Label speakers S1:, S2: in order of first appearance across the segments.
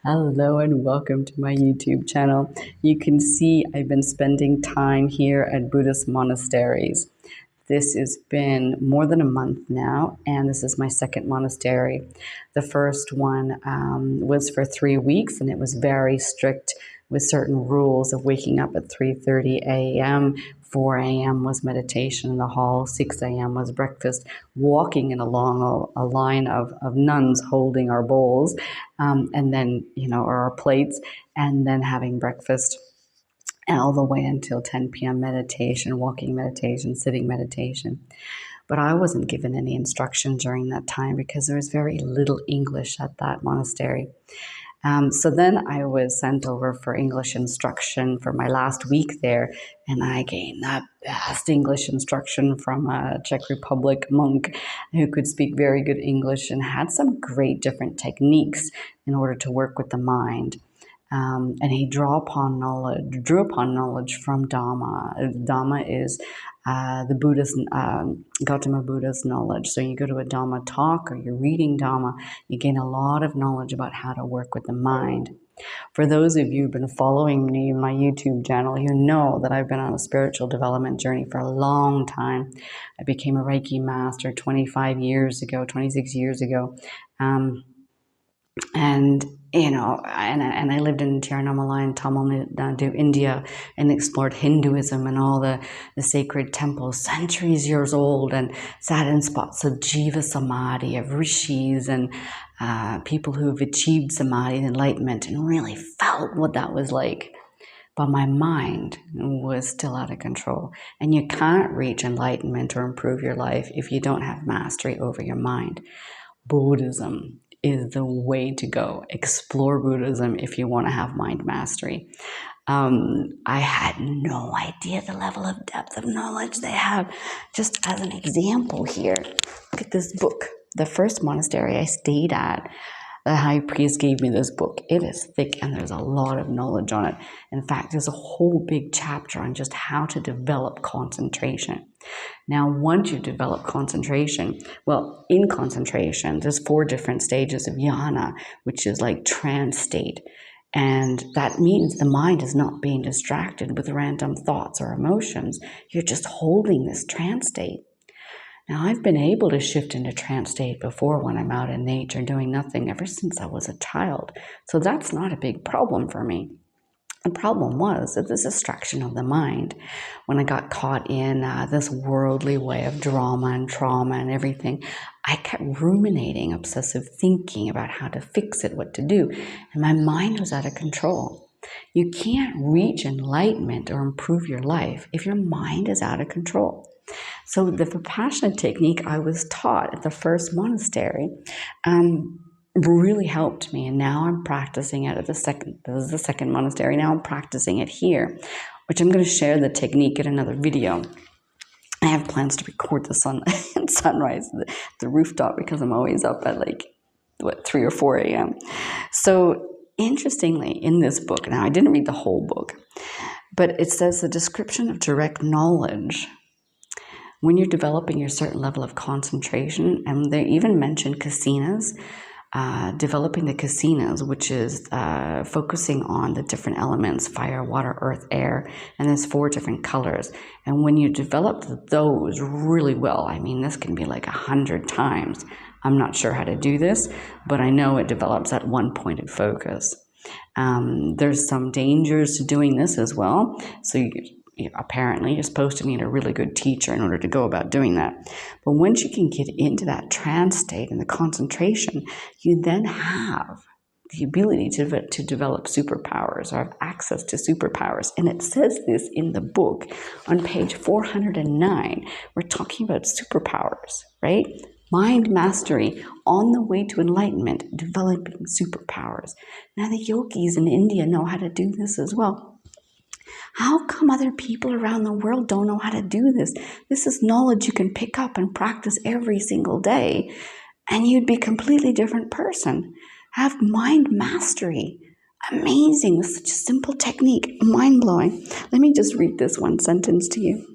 S1: Hello and welcome to my YouTube channel. You can see I've been spending time here at Buddhist Monasteries. This has been more than a month now, and this is my second monastery. The first one was for 3 weeks, and it was very strict with certain rules of waking up at 3:30 a.m., 4 a.m. was meditation in the hall, 6 a.m. was breakfast, walking in along a line of nuns holding our bowls, and then, or our plates, and then having breakfast all the way until 10 p.m. meditation, walking meditation, sitting meditation. But I wasn't given any instruction during that time because there was very little English at that monastery. So then I was sent over for English instruction for my last week there, and I gained the best English instruction from a Czech Republic monk who could speak very good English and had some great different techniques in order to work with the mind. And he drew upon knowledge from Dhamma. Dhamma is the Buddhist, Gautama Buddha's knowledge. So you go to a Dhamma talk or you're reading Dhamma, you gain a lot of knowledge about how to work with the mind. For those of you who've been following me on my YouTube channel, you know that I've been on a spiritual development journey for a long time. I became a Reiki master 26 years ago. And I lived in Tirunelveli in Tamil Nadu, India, and explored Hinduism and all the sacred temples, centuries years old, and sat in spots of Jiva Samadhi, of rishis and people who have achieved Samadhi and enlightenment, and really felt what that was like. But my mind was still out of control. And you can't reach enlightenment or improve your life if you don't have mastery over your mind. Buddhism is the way to go. Explore Buddhism if you want to have mind mastery. I had no idea the level of depth of knowledge they have. Just as an example here, look at this book. The first monastery I stayed at, the high priest gave me this book. It is thick and there's a lot of knowledge on it. In fact, there's a whole big chapter on just how to develop concentration. Now, once you develop concentration, well, in concentration, there's 4 different stages of jhana, which is like trance state. And that means the mind is not being distracted with random thoughts or emotions. You're just holding this trance state. Now, I've been able to shift into trance state before when I'm out in nature doing nothing ever since I was a child. So that's not a big problem for me. The problem was that this distraction of the mind, when I got caught in this worldly way of drama and trauma and everything, I kept ruminating, obsessive thinking about how to fix it, what to do, and my mind was out of control. You can't reach enlightenment or improve your life if your mind is out of control. So the Vipassana technique I was taught at the first monastery really helped me, and now I'm practicing it at this is the second monastery. Now I'm practicing it here, which I'm going to share the technique in another video. I have plans to record the sunrise, the rooftop, because I'm always up at 3 or 4 a.m. So interestingly, in this book, now I didn't read the whole book, but it says the description of direct knowledge when you're developing your certain level of concentration, and they even mention kasinas, developing the kasinas, which is focusing on the different elements, fire, water, earth, air, and there's 4 different colors. And when you develop those really well, I mean, this can be like 100 times. I'm not sure how to do this, but I know it develops at one pointed focus. There's some dangers to doing this as well. So apparently you're supposed to need a really good teacher in order to go about doing that. But once you can get into that trance state and the concentration, you then have the ability to develop superpowers or have access to superpowers. And it says this in the book on page 409. We're talking about superpowers, right? Mind mastery on the way to enlightenment, developing superpowers. Now the yogis in India know how to do this as well. How come other people around the world don't know how to do this? This is knowledge you can pick up and practice every single day, and you'd be a completely different person. Have mind mastery. Amazing. With such a simple technique. Mind-blowing. Let me just read this one sentence to you.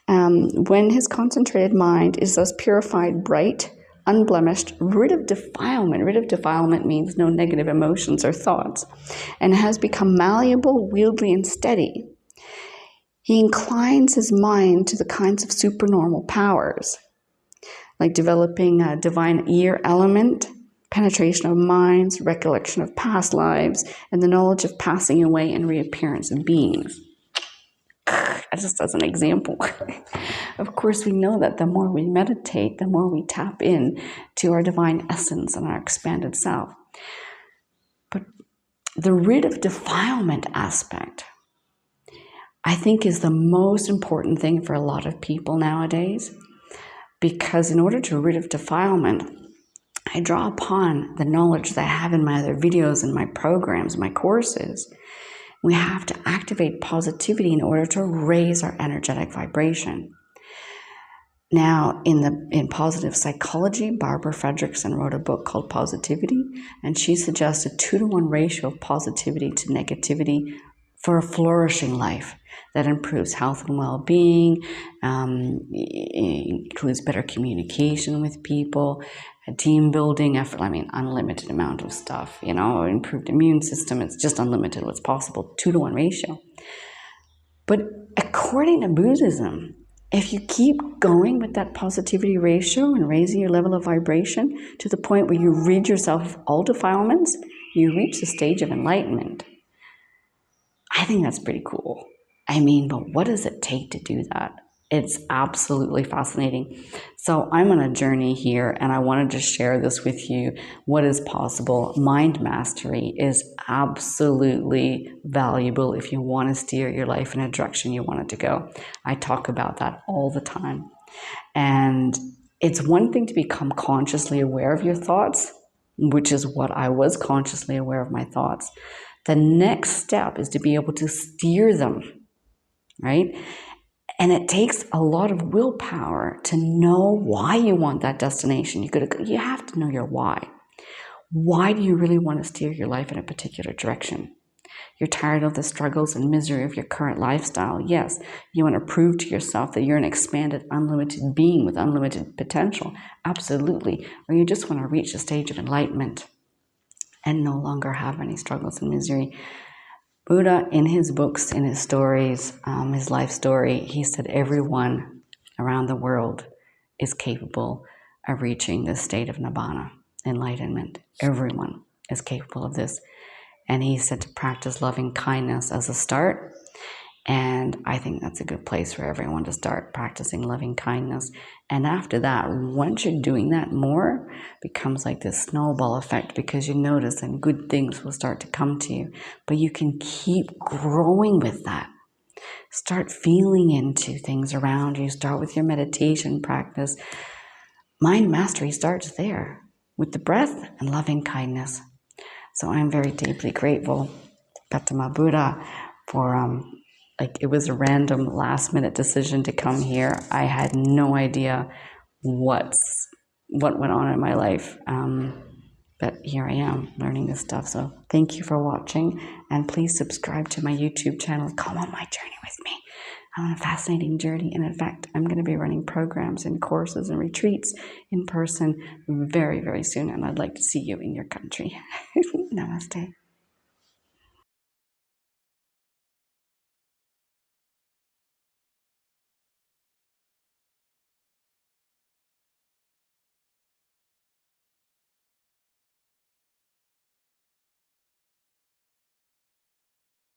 S1: When his concentrated mind is thus purified, bright, unblemished, rid of defilement. Rid of defilement means no negative emotions or thoughts, and has become malleable, wieldy, and steady. He inclines his mind to the kinds of supernormal powers, like developing a divine ear element, penetration of minds, recollection of past lives, and the knowledge of passing away and reappearance of beings. Just as an example. Of course, we know that the more we meditate, the more we tap in to our divine essence and our expanded self. But the rid of defilement aspect, I think, is the most important thing for a lot of people nowadays, because in order to rid of defilement, I draw upon the knowledge that I have in my other videos and my programs, my courses. We have to activate positivity in order to raise our energetic vibration. Now, in positive psychology, Barbara Fredrickson wrote a book called Positivity, and she suggests a 2-to-1 ratio of positivity to negativity for a flourishing life that improves health and well-being, includes better communication with people, team building effort. I mean, unlimited amount of stuff, improved immune system. It's just unlimited what's possible, 2-to-1 ratio. But according to Buddhism, if you keep going with that positivity ratio and raising your level of vibration to the point where you rid yourself of all defilements, you reach the stage of enlightenment. I think that's pretty cool. I mean, but what does it take to do that? It's absolutely fascinating. So I'm on a journey here, and I wanted to share this with you, what is possible. Mind mastery is absolutely valuable if you want to steer your life in a direction you want it to go. I talk about that all the time. And it's one thing to become consciously aware of your thoughts, which is what I was, consciously aware of my thoughts. The next step is to be able to steer them, right? And it takes a lot of willpower to know why you want that destination. You have to know your why. Why do you really want to steer your life in a particular direction? You're tired of the struggles and misery of your current lifestyle. Yes, you want to prove to yourself that you're an expanded, unlimited being with unlimited potential. Absolutely. Or you just want to reach a stage of enlightenment and no longer have any struggles and misery. Buddha, in his books, in his stories, his life story, he said everyone around the world is capable of reaching this state of nibbana, enlightenment. Everyone is capable of this. And he said to practice loving kindness as a start. And I think that's a good place for everyone to start practicing loving kindness. And after that, once you're doing that more, it becomes like this snowball effect, because you notice that good things will start to come to you. But you can keep growing with that. Start feeling into things around you. Start with your meditation practice. Mind mastery starts there with the breath and loving kindness. So I'm very deeply grateful, Gautama Buddha, for it was a random last-minute decision to come here. I had no idea what went on in my life, but here I am learning this stuff. So thank you for watching, and please subscribe to my YouTube channel. Come on my journey with me. I'm on a fascinating journey, and in fact, I'm going to be running programs and courses and retreats in person very, very soon, and I'd like to see you in your country. Namaste.